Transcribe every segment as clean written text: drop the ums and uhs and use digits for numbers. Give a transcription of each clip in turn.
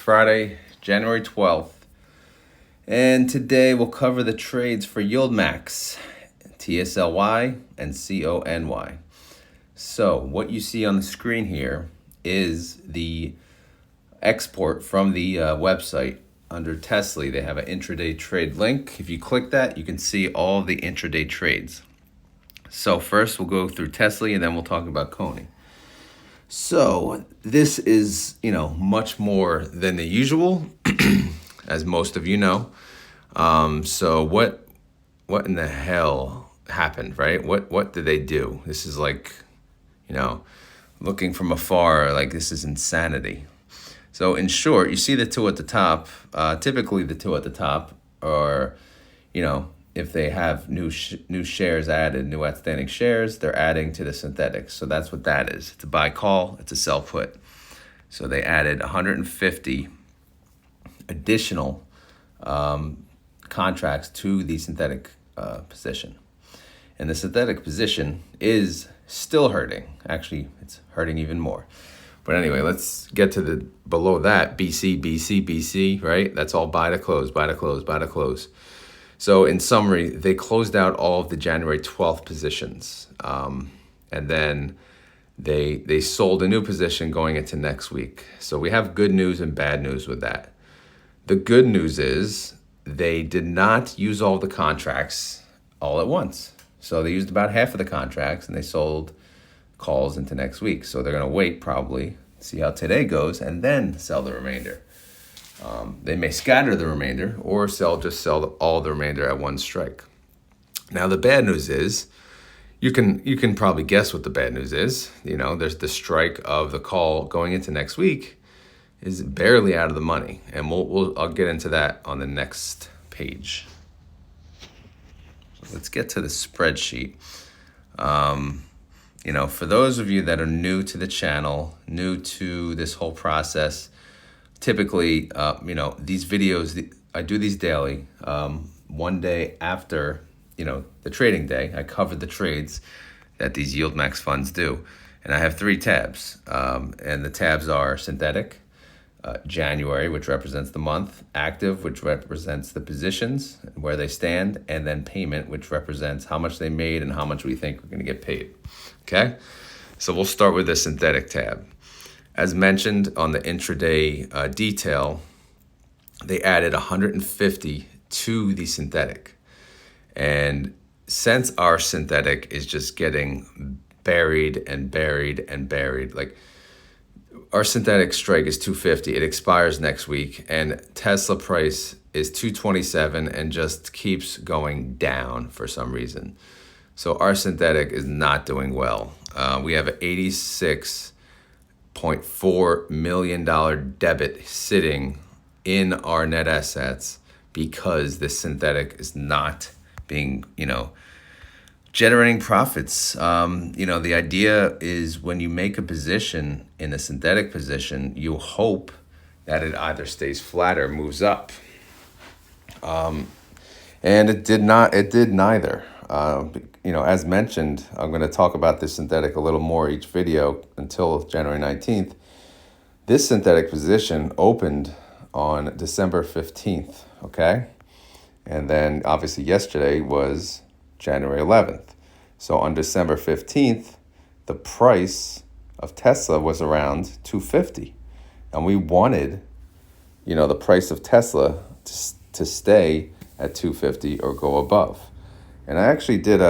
Friday, January 12th. And today we'll cover the trades for YieldMax, TSLY, and CONY. So what you see on the screen here is the export from the website. Under TSLY, they have an intraday trade link. If you click that, you can see all the intraday trades. So first we'll go through TSLY and then we'll talk about CONY. So this is, much more than the usual, as most of you know. So what in the hell happened, right? What did they do? This is like, looking from afar, like this is insanity. So in short, you see the two at the top. Typically, the two at the top are, if they have new shares added, new outstanding shares, they're adding to the synthetics. So that's what that is. It's a buy call, it's a sell put. So they added 150 additional contracts to the synthetic position. And the synthetic position is still hurting. Actually, it's hurting even more. But anyway, let's get to the below that, BC, right? That's all buy to close, buy to close, buy to close. So in summary, they closed out all of the January 12th positions. And then they sold a new position going into next week. So we have good news and bad news with that. The good news is they did not use all the contracts all at once. So they used about half of the contracts and they sold calls into next week. So they're going to wait probably, see how today goes, and then sell the remainder. They may scatter the remainder or just sell all the remainder at one strike. Now the bad news is, you can probably guess what the bad news is. There's the strike of the call going into next week is barely out of the money, and I'll get into that on the next page. Let's get to the spreadsheet. For those of you that are new to the channel, new to this whole process, typically, these videos, I do these daily. One day after, the trading day, I cover the trades that these YieldMax funds do. And I have 3 tabs. And the tabs are synthetic, January, which represents the month, active, which represents the positions, where they stand, and then payment, which represents how much they made and how much we think we're going to get paid. Okay? So we'll start with the synthetic tab. As mentioned on the intraday detail, they added 150 to the synthetic. And since our synthetic is just getting buried and buried and buried, like our synthetic strike is 250, it expires next week, and Tesla price is 227 and just keeps going down for some reason. So our synthetic is not doing well. We have an $86.4 million debit sitting in our net assets because this synthetic is not being, generating profits. The idea is when you make a position in a synthetic position, you hope that it either stays flat or moves up. And it did neither. As mentioned, I'm going to talk about this synthetic a little more each video until January 19th. This synthetic position opened on December 15th, okay? And then obviously yesterday was January 11th. So on December 15th, the price of Tesla was around 250. And we wanted, the price of Tesla to stay at 250 or go above. And I actually did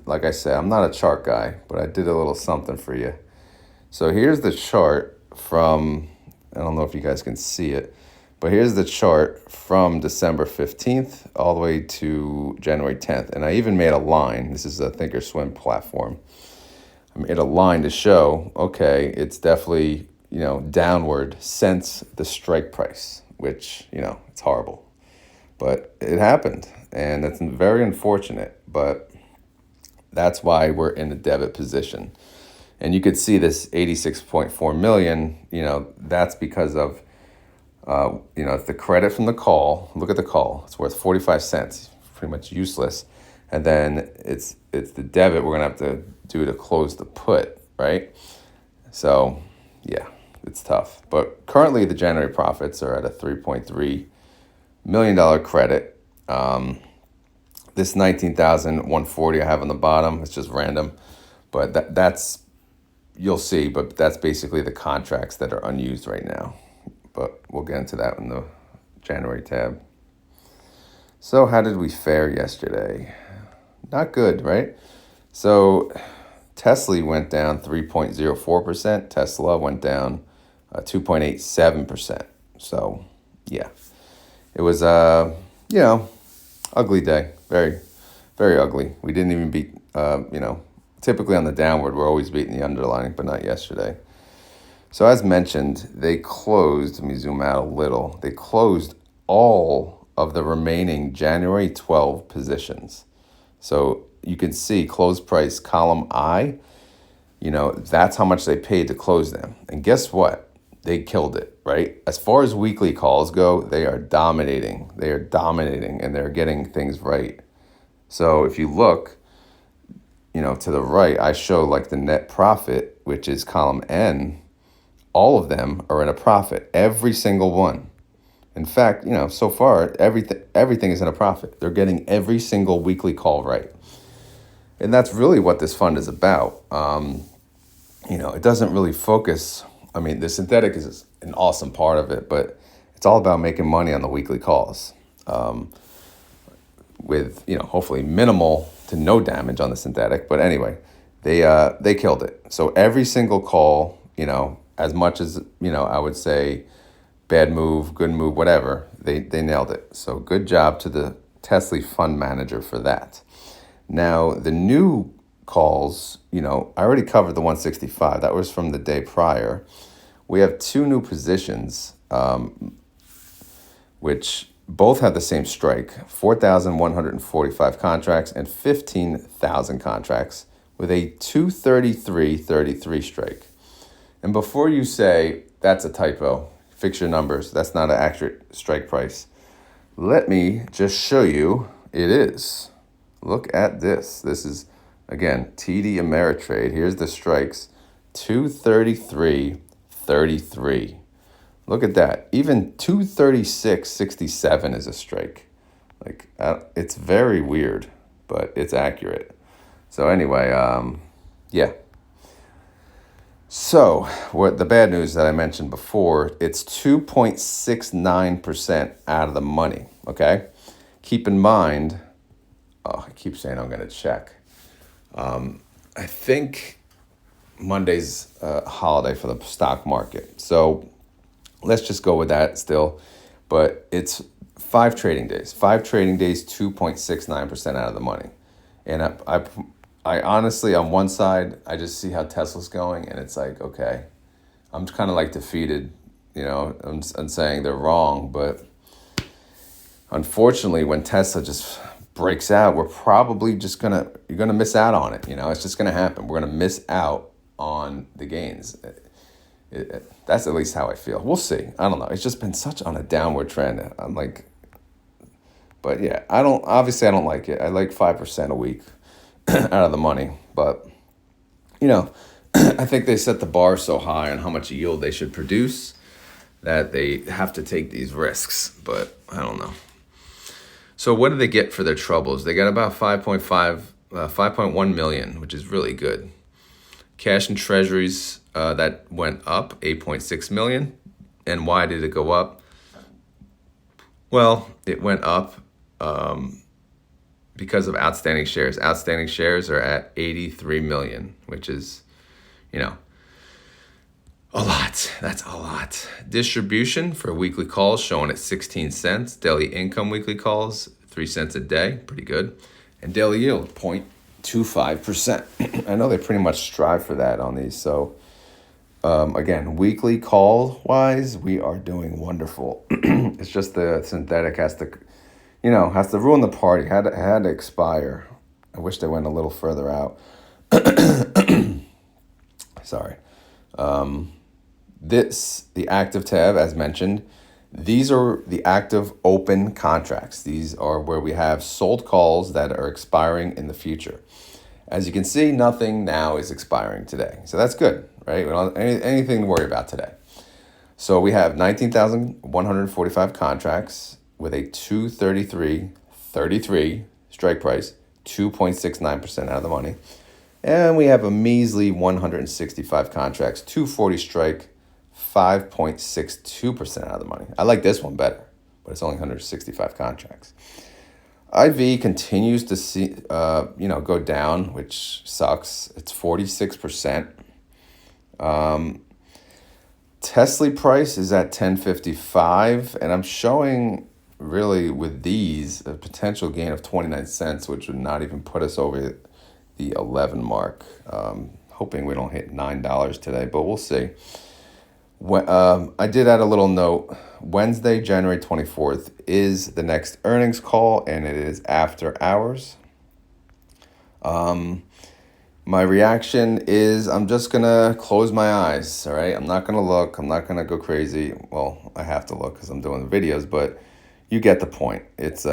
like I said, I'm not a chart guy, but I did a little something for you. So here's the chart from, I don't know if you guys can see it, but here's the chart from December 15th all the way to January 10th. And I even made a line. This is a Thinkorswim platform. I made a line to show, okay, it's definitely, downward since the strike price, which, it's horrible. But it happened, and it's very unfortunate, but that's why we're in a debit position. And you could see this 86.4 million, that's because of, the credit from the call. Look at the call. It's worth 45 cents, pretty much useless. And then it's the debit we're going to have to do to close the put, right? So, yeah, it's tough. But currently the January profits are at a $3.3 million credit. This 19,140 I have on the bottom, it's just random, but that's, you'll see, but that's basically the contracts that are unused right now. But we'll get into that in the January tab. So how did we fare yesterday? Not good, right? So TSLY went down 3.04%. Tesla went down 2.87%. So yeah, it was ugly day. Very, very ugly. We didn't even beat, typically on the downward, we're always beating the underlying, but not yesterday. So as mentioned, they closed, let me zoom out a little, they closed all of the remaining January 12 positions. So you can see close price column I, that's how much they paid to close them. And guess what? They killed it, right? As far as weekly calls go, they are dominating. They are dominating and they're getting things right. So if you look, to the right, I show like the net profit, which is column N. All of them are in a profit, every single one. In fact, so far, everything is in a profit. They're getting every single weekly call right. And that's really what this fund is about. It doesn't really focus. I mean, the synthetic is an awesome part of it, but it's all about making money on the weekly calls with, hopefully minimal to no damage on the synthetic. But anyway, they killed it. So every single call, as much as, I would say bad move, good move, whatever, they nailed it. So good job to the TSLY fund manager for that. Now, the new calls, I already covered the 165. That was from the day prior. We have two new positions, which both have the same strike, 4,145 contracts and 15,000 contracts with a 233.33 strike. And before you say, that's a typo, fix your numbers, that's not an accurate strike price, let me just show you it is. Look at this. This is, again, TD Ameritrade. Here's the strikes, 233.33. Look at that. Even 236.67 is a strike. It's very weird, but it's accurate. So anyway, yeah. So what the bad news that I mentioned before, it's 2.69% out of the money, okay? Keep in mind, I keep saying I'm going to check. I think Monday's a holiday for the stock market. So let's just go with that still. But it's 5 trading days. 5 trading days, 2.69% out of the money. And I honestly, on one side, I just see how Tesla's going, and it's like, okay, I'm kind of like defeated, I'm saying they're wrong, but unfortunately, when Tesla just breaks out, we're probably you're gonna miss out on it, it's just gonna happen. We're gonna miss out on the gains. That's at least how I feel. We'll see. I don't know. It's just been such on a downward trend. I'm like, but yeah, I don't like it. I like 5% a week out of the money, but I think they set the bar so high on how much yield they should produce that they have to take these risks, but I don't know. So what do they get for their troubles? They got about 5.1 million, which is really good. Cash and treasuries, that went up 8.6 million. And why did it go up? Well, it went up because of outstanding shares. Outstanding shares are at 83 million, which is, a lot. That's a lot. Distribution for weekly calls showing at 16 cents. Daily income weekly calls, 3 cents a day. Pretty good. And daily yield, 0.25%. I know they pretty much strive for that on these. So, again, weekly call wise, we are doing wonderful. It's just the synthetic has to ruin the party. Had to expire. I wish they went a little further out. Sorry. The active tab, as mentioned, these are the active open contracts. These are where we have sold calls that are expiring in the future. As you can see, nothing now is expiring today. So that's good, right? We don't have anything to worry about today. So we have 19,145 contracts with a 233.33 strike price, 2.69% out of the money. And we have a measly 165 contracts, 240 strike, 5.62% out of the money. I like this one better, but it's only 165 contracts. IV continues to see, go down, which sucks. It's 46%. TSLY price is at 10.55, and I'm showing really with these a potential gain of 29 cents, which would not even put us over the 11 mark. Hoping we don't hit $9 today, but we'll see. I did add a little note. Wednesday, January 24th is the next earnings call, and it is after hours. My reaction is I'm just going to close my eyes, all right? I'm not going to look. I'm not going to go crazy. Well, I have to look because I'm doing the videos, but you get the point. It's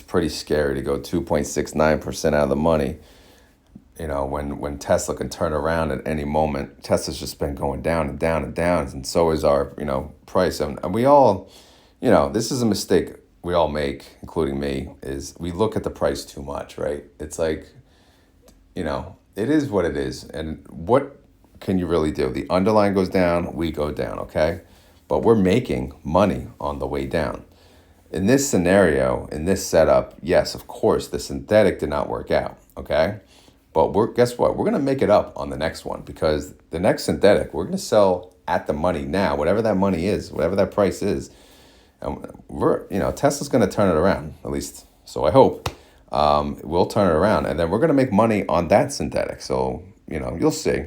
pretty scary to go 2.69% out of the money. You know, when Tesla can turn around at any moment. Tesla's just been going down and down and down, and so is our, price. And we all, this is a mistake we all make, including me, is we look at the price too much, right? It's like, it is what it is. And what can you really do? The underlying goes down, we go down, okay? But we're making money on the way down. In this scenario, in this setup, yes, of course, the synthetic did not work out, okay? But guess what? We're going to make it up on the next one, because the next synthetic, we're going to sell at the money now, whatever that money is, whatever that price is. And Tesla's going to turn it around, at least, so I hope. We'll turn it around, and then we're going to make money on that synthetic. So, you'll see.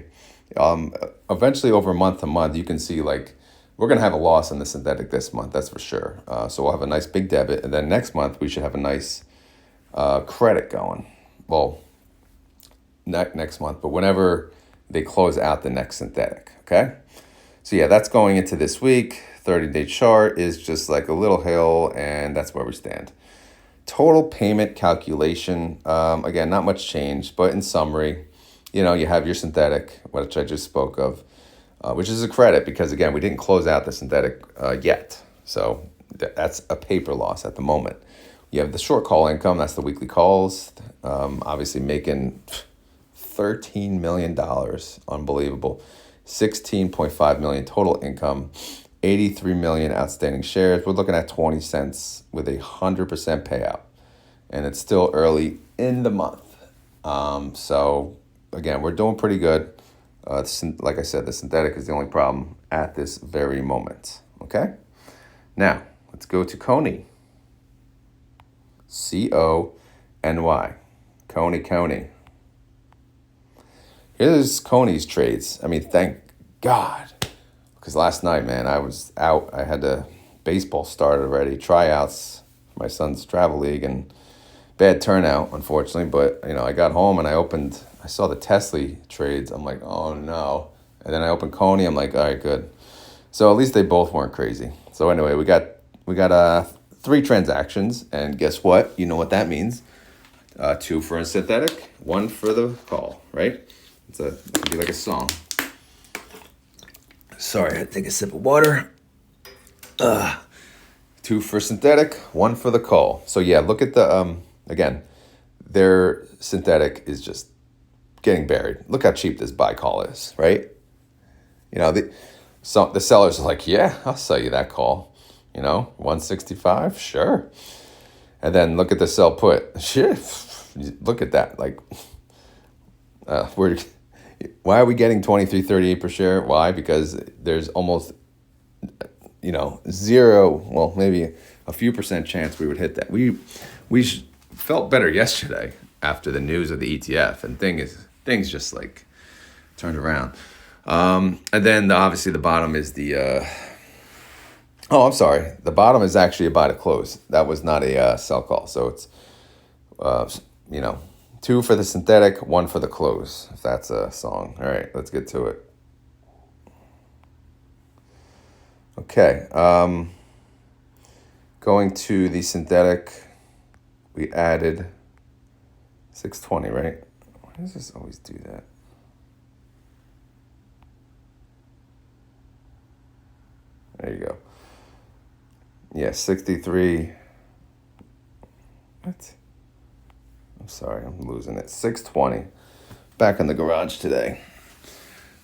Eventually, over month to month, you can see, we're going to have a loss in the synthetic this month, that's for sure. So we'll have a nice big debit, and then next month, we should have a nice credit going. Well, next month, but whenever they close out the next synthetic, okay? So yeah, that's going into this week. 30-day chart is just like a little hill, and that's where we stand. Total payment calculation, again, not much change, but in summary, you have your synthetic, which I just spoke of, which is a credit because, again, we didn't close out the synthetic yet. So that's a paper loss at the moment. You have the short call income, that's the weekly calls, obviously making $13 million, unbelievable. 16.5 million total income, 83 million outstanding shares. We're looking at 20 cents with 100% payout, and it's still early in the month. So again, we're doing pretty good. Like I said, the synthetic is the only problem at this very moment. Okay, now let's go to Coney. CONY, Coney. Here's Coney's trades. I mean, thank God. Because last night, man, I was out. I had baseball started already, tryouts for my son's travel league, and bad turnout, unfortunately. But, I got home and I saw the TSLY trades. I'm like, oh no. And then I opened Coney. I'm like, all right, good. So at least they both weren't crazy. So anyway, we got 3 transactions, and guess what? You know what that means. 2 for a synthetic, 1 for the call, right? It could be like a song. Sorry, I had to take a sip of water. 2 for synthetic, 1 for the call. So yeah, look at the, again, their synthetic is just getting buried. Look how cheap this buy call is, right? The sellers are like, yeah, I'll sell you that call. 165, sure. And then look at the sell put. Shit, look at that. Why are we getting $23.38 per share? Why? Because there's almost, zero, well, maybe a few % chance we would hit that. We felt better yesterday after the news of the ETF, and things just turned around. And then obviously the bottom is the the bottom is actually a buy to close. That was not a sell call. So it's 2 for the synthetic, 1 for the close, if that's a song. All right, let's get to it. Okay, going to the synthetic, we added 620, right? Why does this always do that? There you go. Yeah, 63. What? I'm sorry, I'm losing it. 620. Back in the garage today.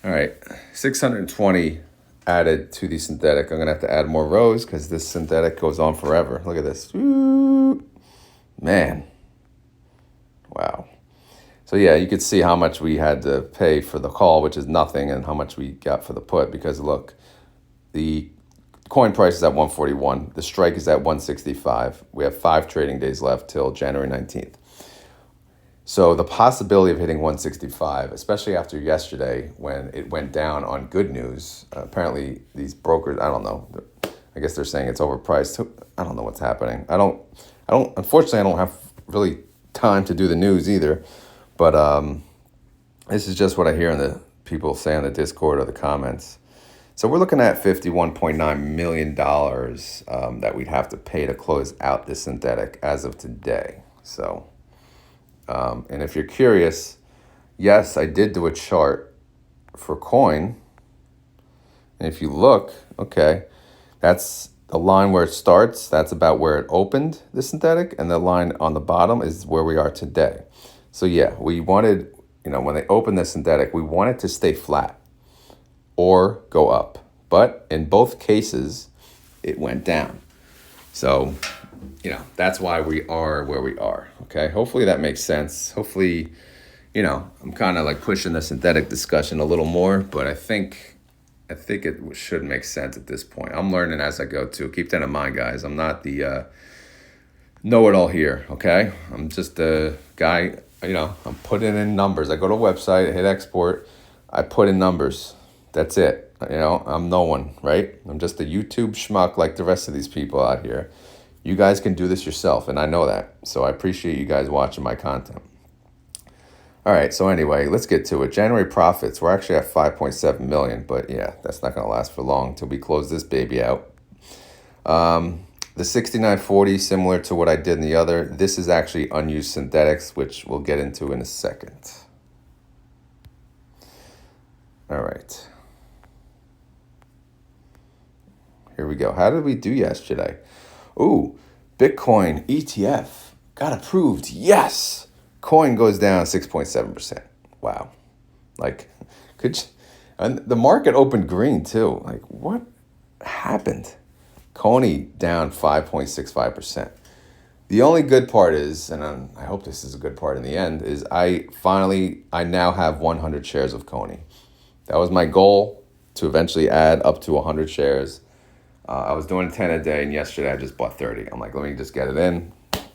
All right, 620 added to the synthetic. I'm going to have to add more rows because this synthetic goes on forever. Look at this. Ooh, man. Wow. So yeah, you could see how much we had to pay for the call, which is nothing, and how much we got for the put, because look, the coin price is at 141. The strike is at 165. We have 5 trading days left till January 19th. So the possibility of hitting 165, especially after yesterday when it went down on good news, apparently these brokers, I don't know, I guess they're saying it's overpriced. I don't know what's happening. Unfortunately, I don't have really time to do the news either. But this is just what I hear in the people say on the Discord or the comments. So we're looking at $51.9 million that we'd have to pay to close out this synthetic as of today. So, and if you're curious, yes, I did do a chart for coin. And if you look, okay, that's the line where it starts. That's about where it opened, the synthetic. And the line on the bottom is where we are today. So yeah, we wanted, when they opened the synthetic, we wanted to stay flat or go up. But in both cases, it went down. So, that's why we are where we are. Okay. Hopefully that makes sense. Hopefully, I'm kind of like pushing the synthetic discussion a little more, but I think it should make sense at this point. I'm learning as I go too. Keep that in mind, guys. I'm not the know-it-all here. Okay. I'm just a guy. I'm putting in numbers. I go to a website, I hit export, I put in numbers. That's it. I'm no one, right? I'm just a YouTube schmuck like the rest of these people out here. You guys can do this yourself, and I know that. So I appreciate you guys watching my content. All right, so anyway, let's get to it. January profits, we're actually at 5.7 million, but yeah, that's not going to last for long until we close this baby out. The 6940, similar to what I did in the other, this is actually unused synthetics, which we'll get into in a second. All right. Here we go. How did we do yesterday? Ooh, Bitcoin ETF got approved. Yes. Coin goes down 6.7%. Wow. And the market opened green too. What happened? Coney down 5.65%. The only good part is, and I hope this is a good part in the end, is I now have 100 shares of Coney. That was my goal, to eventually add up to 100 shares. I was doing 10 a day, and yesterday I just bought 30. I'm like, let me just get it in.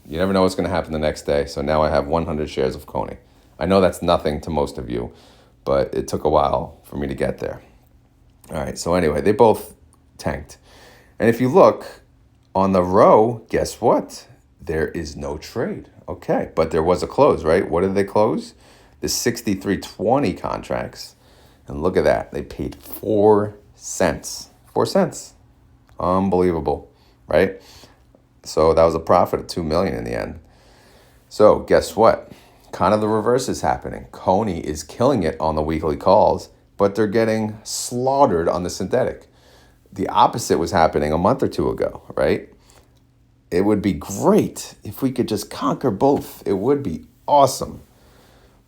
You never know what's going to happen the next day. So now I have 100 shares of Coney. I know that's nothing to most of you, but it took a while for me to get there. All right, so anyway, they both tanked. And if you look on the row, guess what? There is no trade. Okay, but there was a close, right? What did they close? The 6320 contracts. And look at that. They paid 4 cents. 4 cents. Unbelievable, right? So that was a profit of 2 million in the end. So guess what? Kind of the reverse is happening. Coney is killing it on the weekly calls, but they're getting slaughtered on the synthetic. The opposite was happening a month or two ago, right? It would be great if we could just conquer both. It would be awesome.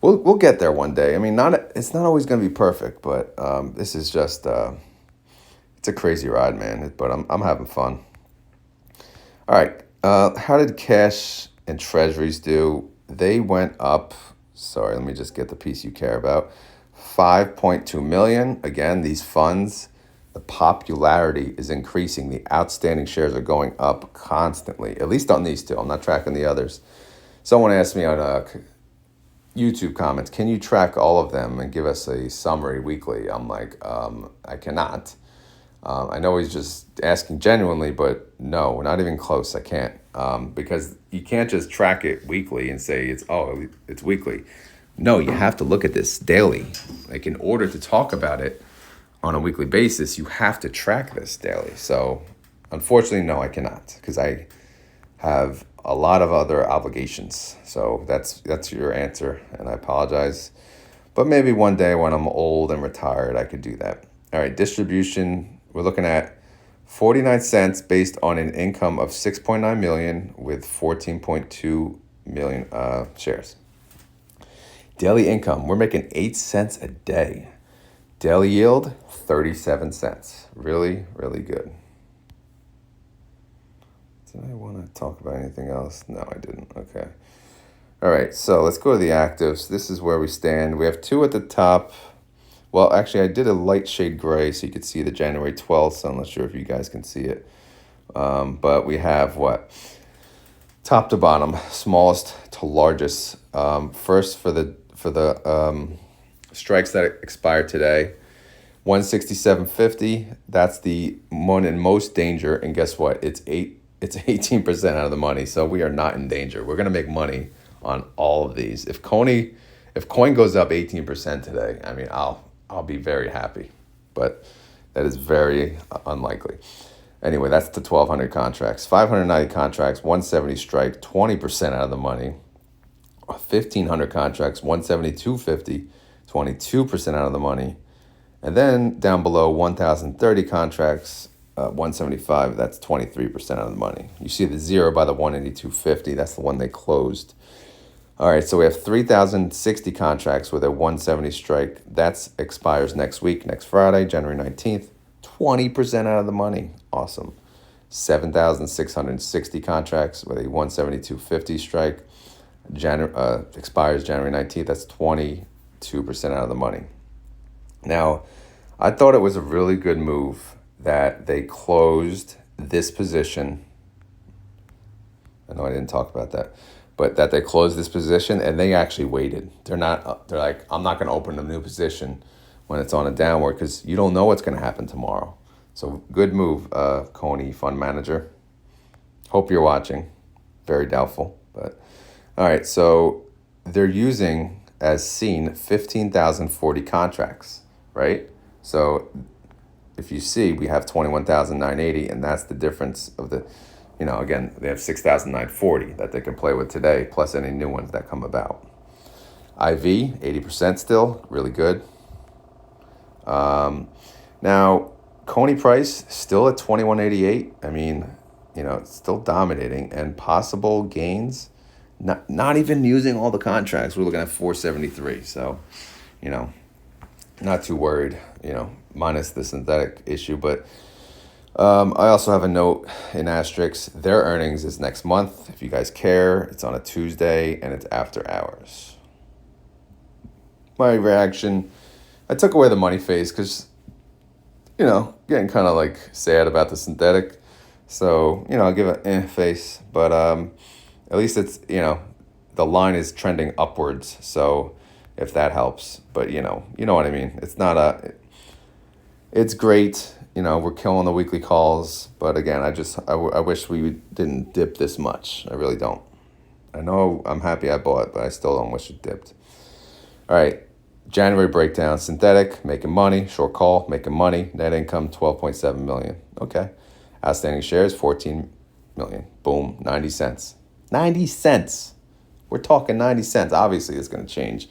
We'll get there one day. I mean, it's not always going to be perfect, but this is just it's a crazy ride, man. But I'm having fun. All right, how did cash and treasuries do? They went up. Sorry, let me just get the piece you care about. 5.2 million. Again, these funds, the popularity is increasing. The outstanding shares are going up constantly, at least on these two. I'm not tracking the others. Someone asked me on YouTube comments, can you track all of them and give us a summary weekly? I'm like, I cannot. I know he's just asking genuinely, but no, not even close. I can't, because you can't just track it weekly and say it's weekly. No, you have to look at this daily. In order to talk about it on a weekly basis, you have to track this daily. So unfortunately, no, I cannot, because I have a lot of other obligations. So that's your answer, and I apologize. But maybe one day when I'm old and retired, I could do that. All right, distribution, we're looking at 49 cents based on an income of 6.9 million with 14.2 million shares. Daily income, we're making 8 cents a day. Daily yield, 37 cents. Really, really good. Did I want to talk about anything else? No, I didn't. Okay. All right, so let's go to the actives. This is where we stand. We have 2 at the top. Well, actually, I did a light shade gray so you could see the January 12th, so I'm not sure if you guys can see it. But we have what? Top to bottom, smallest to largest. First for the strikes that expire today, 167.50. That's the one in most danger, and guess what? It's 18% out of the money, so we are not in danger. We're gonna make money on all of these. If coin goes up 18% today, I mean, I'll be very happy, but that is very unlikely. Anyway, that's the 1,200 contracts. 590 contracts, 170 strike, 20% out of the money. 1,500 contracts, 172.50, 22% out of the money. And then down below, 1,030 contracts, 175, that's 23% out of the money. You see the zero by the 182.50, that's the one they closed. All right, so we have 3,060 contracts with a 170 strike. That expires next week, next Friday, January 19th. 20% out of the money. Awesome. 7,660 contracts with a 172.50 strike. Expires January 19th. That's 22% out of the money. Now, I thought it was a really good move that they closed this position. I know I didn't talk about that, but that they closed this position and they actually waited. They're like, I'm not going to open a new position when it's on a downward because you don't know what's going to happen tomorrow. So good move, Coney fund manager. Hope you're watching. Very doubtful, but all right. So they're using, as seen, 15,040 contracts, right? So if you see, we have 21,980, and that's the difference of the, again, they have 6,940 that they can play with today, plus any new ones that come about. IV, 80% still, really good. Now, Coney price still at 21.88. I mean, it's still dominating, and possible gains, not even using all the contracts. We're looking at 473. So, not too worried. Minus the synthetic issue, but I also have a note in asterisks. Their earnings is next month. If you guys care, it's on a Tuesday and it's after hours. My reaction, I took away the money phase because, getting kind of like sad about the synthetic. So, I'll give it face, but at least it's, the line is trending upwards. So if that helps, but you know what I mean? It's not it's great. We're killing the weekly calls, but again, I wish we didn't dip this much. I really don't. I know I'm happy I bought, but I still don't wish it dipped. All right. January breakdown, synthetic, making money, short call, making money, net income, 12.7 million. Okay. Outstanding shares, 14 million. Boom, 90 cents. 90 cents. We're talking 90 cents. Obviously, it's going to change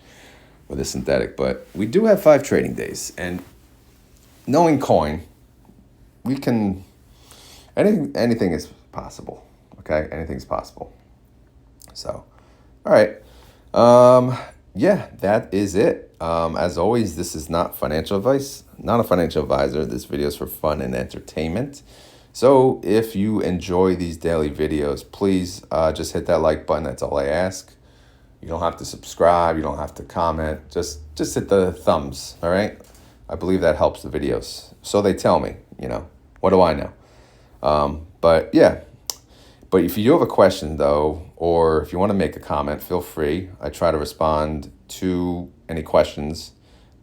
with the synthetic, but we do have 5 trading days. And knowing coin, we can, anything is possible. Okay. Anything's possible. So, all right. Yeah, that is it. As always, this is not financial advice, not a financial advisor. This video is for fun and entertainment. So if you enjoy these daily videos, please just hit that like button. That's all I ask. You don't have to subscribe. You don't have to comment. Just hit the thumbs, all right? I believe that helps the videos. So they tell me, what do I know? But yeah. But if you do have a question, though, or if you want to make a comment, feel free. I try to respond to any questions,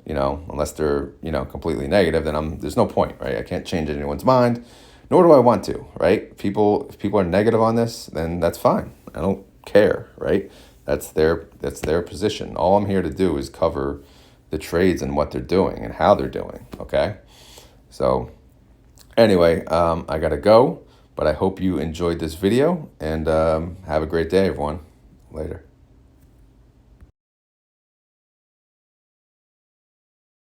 unless they're, completely negative, then there's no point, right? I can't change anyone's mind, nor do I want to, right? If people are negative on this, then that's fine. I don't care, right? That's their position. All I'm here to do is cover the trades and what they're doing and how they're doing, okay? So anyway, I got to go. But I hope you enjoyed this video, and have a great day, everyone. Later.